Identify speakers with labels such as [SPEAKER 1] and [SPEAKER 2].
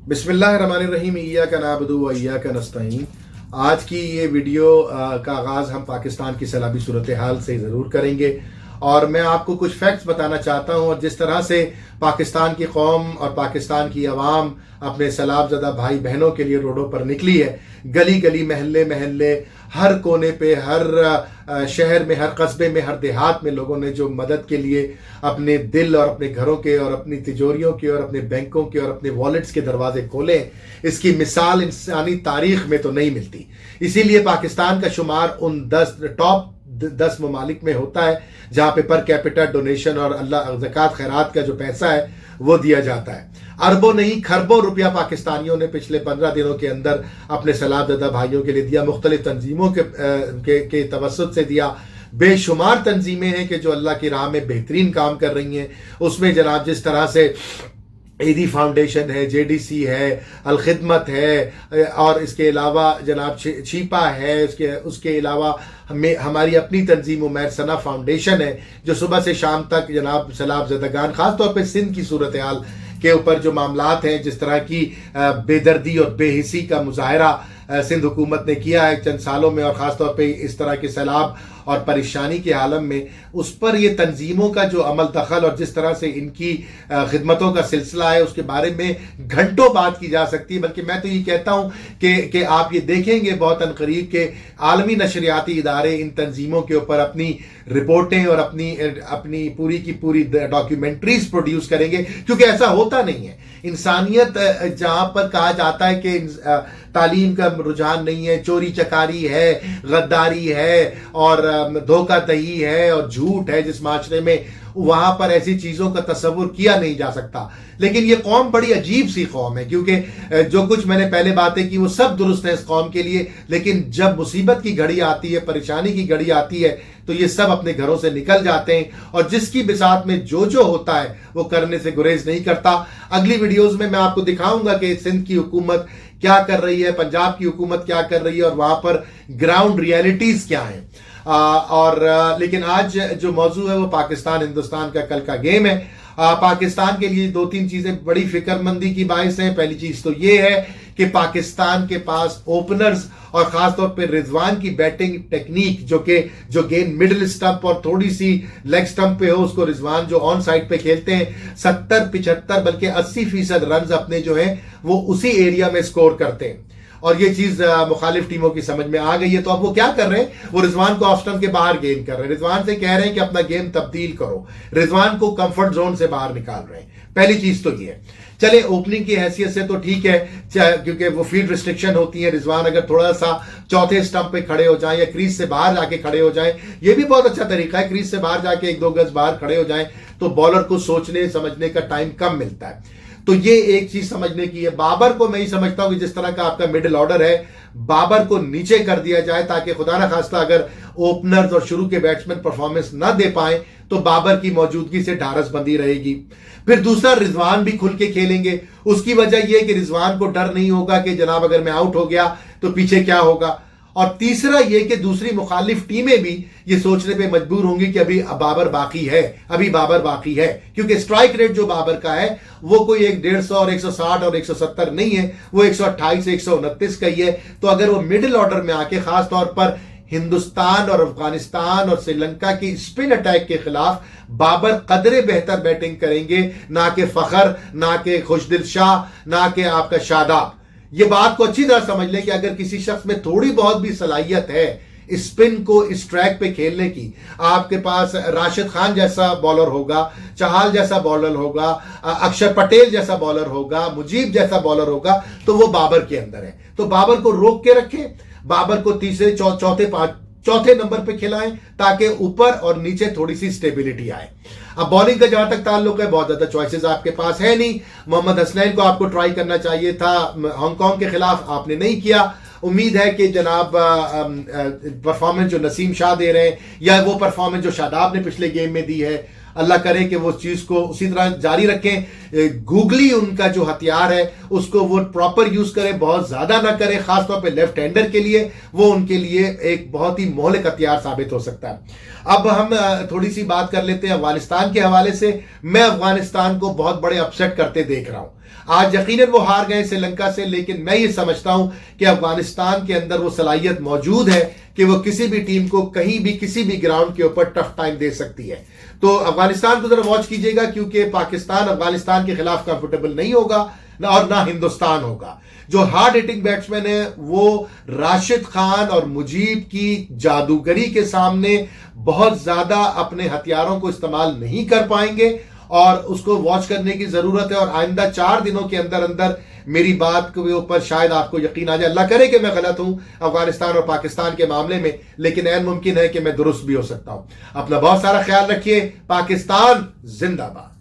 [SPEAKER 1] बिस्मिल्लाहिर्रहमानिर्रहीम इय्याका नअबुदु व इय्याका नस्तईन। आज की ये वीडियो का आगाज़ हम पाकिस्तान की सैलाबी सूरत हाल से ज़रूर करेंगे और मैं आपको कुछ फैक्ट्स बताना चाहता हूँ। और जिस तरह से पाकिस्तान की कौम और पाकिस्तान की आवाम अपने सैलाबज़दा भाई बहनों के लिए रोडों पर निकली है, गली गली महल्ले महल्ले हर कोने पे, हर शहर में, हर कस्बे में, हर देहात में लोगों ने जो मदद के लिए अपने दिल और अपने घरों के और अपनी तिजोरियों के और अपने बैंकों के और अपने वॉलेट्स के दरवाजे खोले, इसकी मिसाल इंसानी तारीख में तो नहीं मिलती। इसीलिए पाकिस्तान का शुमार उन टॉप 10 ममालिक में होता है जहाँ पे पर कैपिटा डोनेशन और अल्लाह ज़कात खैरात का जो पैसा है वो दिया जाता है। अरबों नहीं खरबों रुपया पाकिस्तानियों ने पिछले 15 दिनों के अंदर अपने सलाबज़दा भाइयों के लिए दिया, मुख्तलिफ तंजीमों के तवस्सुत से दिया। बेशुमार तंजीमें हैं कि जो अल्लाह की राह में बेहतरीन काम कर रही हैं। उसमें जनाब जिस तरह से ईदी फाउंडेशन है, जेडीसी है, अलखिदमत है और इसके अलावा जनाब छीपा है, उसके अलावा हमारी अपनी तंजीम उमैर सना फाउंडेशन है जो सुबह से शाम तक जनाब सलाबज़दगान ख़ास तौर पर सिंध की सूरत हाल के ऊपर जो मामलात हैं, जिस तरह की बेदर्दी और बेहिसी का मुजाहरा सिंध हुकूमत ने किया है चंद सालों में, और ख़ास तौर पे इस तरह के सैलाब और परेशानी के आलम में, उस पर ये तंजीमों का जो अमल दखल और जिस तरह से इनकी खिदमतों का सिलसिला है उसके बारे में घंटों बात की जा सकती है। बल्कि मैं तो ये कहता हूँ कि आप ये देखेंगे बहुत अनकरीब के आलमी नशरियाती इदारे इन तंजीमों के ऊपर अपनी रिपोर्टें और अपनी पूरी की पूरी डॉक्यूमेंट्रीज प्रोड्यूस करेंगे, क्योंकि ऐसा होता नहीं है। इंसानियत जहाँ पर कहा जाता है कि तालीम का रुझान नहीं है, चोरी चकारी है, गद्दारी है और धोखाधड़ी है और झूठ है जिस माशरे में, वहां पर ऐसी चीजों का तस्वुर किया नहीं जा सकता। लेकिन ये कौम बड़ी अजीब सी कौम है, क्योंकि जो कुछ मैंने पहले बातें की वो सब दुरुस्त है इस कौम के लिए, लेकिन जब मुसीबत की घड़ी आती है, परेशानी की घड़ी आती है, तो ये सब अपने घरों से निकल जाते हैं और जिसकी बिसात में जो होता है वो करने से गुरेज नहीं करता। अगली वीडियोस में मैं आपको दिखाऊंगा कि सिंध की हुकूमत क्या कर रही है, पंजाब की हुकूमत क्या कर रही है और वहां पर ग्राउंड रियलिटीज क्या है। लेकिन आज जो मौजू है वो पाकिस्तान हिंदुस्तान का कल का गेम है। पाकिस्तान के लिए 2-3 चीजें बड़ी फिक्रमंदी की बाइस हैं। पहली चीज तो ये है कि पाकिस्तान के पास ओपनर्स और खासतौर पे रिजवान की बैटिंग टेक्निक, जो गेंद मिडिल स्टंप और थोड़ी सी लेग स्टंप पे हो, उसको रिजवान जो ऑन साइड पे खेलते हैं 70-75 बल्कि 80% रन अपने जो है वो उसी एरिया में स्कोर करते हैं। और ये चीज मुखालिफ टीमों की समझ में आ गई है। तो अब वो क्या कर रहे हैं, वो रिजवान को ऑफ स्टंप के बाहर गेंद कर रहे हैं, रिजवान से कह रहे हैं कि अपना गेम तब्दील करो, रिजवान को कंफर्ट जोन से बाहर निकाल रहे हैं। पहली चीज तो ये है। चले ओपनिंग की हैसियत से तो ठीक है, क्योंकि वो फील्ड रिस्ट्रिक्शन होती है। रिजवान अगर थोड़ा सा चौथे स्टंप पे खड़े हो जाएं या क्रीज से बाहर जाके खड़े हो जाएं, ये भी बहुत अच्छा तरीका है। क्रीज से बाहर जाके 1-2 गज बाहर खड़े हो जाएं तो बॉलर को सोचने समझने का टाइम कम मिलता है। तो ये एक चीज समझने की है। बाबर को मैं ही समझता हूं कि जिस तरह का आपका मिडिल ऑर्डर है, बाबर को नीचे कर दिया जाए ताकि खुदा ना खास्ता अगर ओपनर्स और शुरू के बैट्समैन परफॉर्मेंस ना दे पाए तो बाबर की मौजूदगी से ढारस बंदी रहेगी। फिर दूसरा, रिजवान भी खुल के खेलेंगे। उसकी वजह यह कि रिजवान को डर नहीं होगा कि जनाब अगर मैं आउट हो गया तो पीछे क्या होगा। और तीसरा यह कि दूसरी मुखालिफ टीमें भी ये सोचने पे मजबूर होंगी कि अभी बाबर बाकी है, क्योंकि स्ट्राइक रेट जो बाबर का है वो कोई 150 और 160 और 170 नहीं है, वो 128 से 129 का ही है। तो अगर वो मिडिल ऑर्डर में आके खास तौर पर हिंदुस्तान और अफगानिस्तान और श्रीलंका की स्पिन अटैक के खिलाफ बाबर कदरे बेहतर बैटिंग करेंगे, ना कि फखर, ना कि खुशदिल शाह, ना कि आपका शादाब। ये बात को अच्छी तरह समझ लें कि अगर किसी शख्स में थोड़ी बहुत भी सलाहियत है स्पिन को इस ट्रैक पे खेलने की, आपके पास राशिद खान जैसा बॉलर होगा, चहाल जैसा बॉलर होगा, अक्षर पटेल जैसा बॉलर होगा, मुजीब जैसा बॉलर होगा, तो वो बाबर के अंदर है। तो बाबर को रोक के रखें, बाबर को तीसरे चौथे नंबर पे खिलाएं ताकि ऊपर और नीचे थोड़ी सी स्टेबिलिटी आए। अब बॉलिंग का जहां तक ताल्लुक है, बहुत ज्यादा चॉइसेस आपके पास है नहीं। मोहम्मद हसनैन को आपको ट्राई करना चाहिए था, हांगकांग के खिलाफ आपने नहीं किया। उम्मीद है कि जनाब परफॉर्मेंस जो नसीम शाह दे रहे हैं या वो परफॉर्मेंस जो शादाब ने पिछले गेम में दी है, अल्लाह करे कि वो चीज को उसी तरह जारी रखें। गूगली उनका जो हथियार है उसको वो प्रॉपर यूज करें, बहुत ज्यादा ना करें, खासतौर पे लेफ्ट हैंडर के लिए वो उनके लिए एक बहुत ही मोहलिक हथियार साबित हो सकता है। अब हम थोड़ी सी बात कर लेते हैं अफगानिस्तान के हवाले से। मैं अफगानिस्तान को बहुत बड़े अपसेट करते देख रहा हूं। आज यकीनन वो हार गए श्रीलंका से, लेकिन मैं ये समझता हूं कि अफगानिस्तान के अंदर वो सलाहियत मौजूद है कि वो किसी भी टीम को कहीं भी किसी भी ग्राउंड के ऊपर टफ टाइम दे सकती है। तो अफगानिस्तान को जरा वॉच कीजिएगा, क्योंकि पाकिस्तान अफगानिस्तान के खिलाफ कंफर्टेबल नहीं होगा और ना हिंदुस्तान होगा। जो हार्ड हिटिंग बैट्समैन है वो राशिद खान और मुजीब की जादूगरी के सामने बहुत ज्यादा अपने हथियारों को इस्तेमाल नहीं कर पाएंगे और उसको वॉच करने की जरूरत है। और आइंदा 4 दिनों के अंदर अंदर मेरी बात के ऊपर शायद आपको यकीन आ जाए। अल्लाह करे कि मैं गलत हूं अफगानिस्तान और पाकिस्तान के मामले में, लेकिन ऐन मुमकिन है कि मैं दुरुस्त भी हो सकता हूं। अपना बहुत सारा ख्याल रखिए। पाकिस्तान जिंदाबाद।